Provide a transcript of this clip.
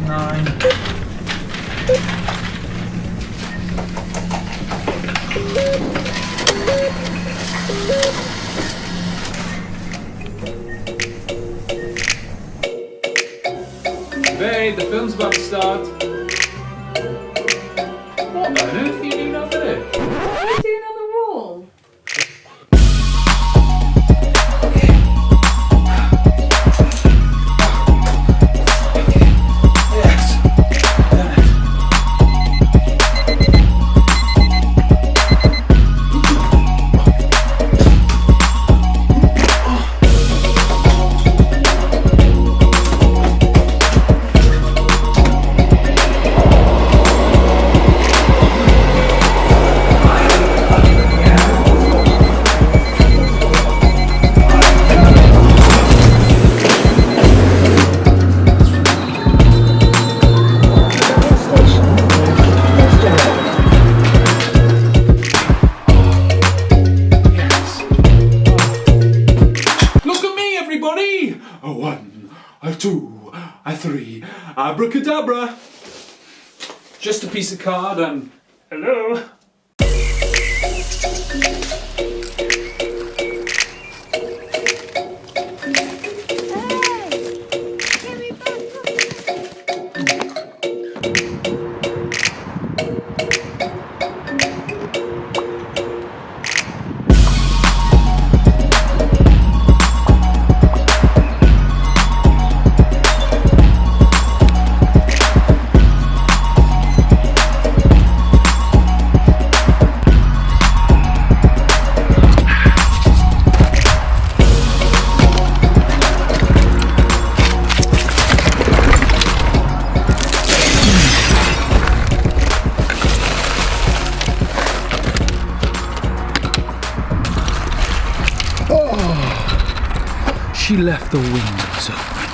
9. Bade, the film's about to start. What on earth are you doing over there? What are you doing on the wall? A 1, a 2, a 3, abracadabra. Just a piece of card and hello. She left the windows open.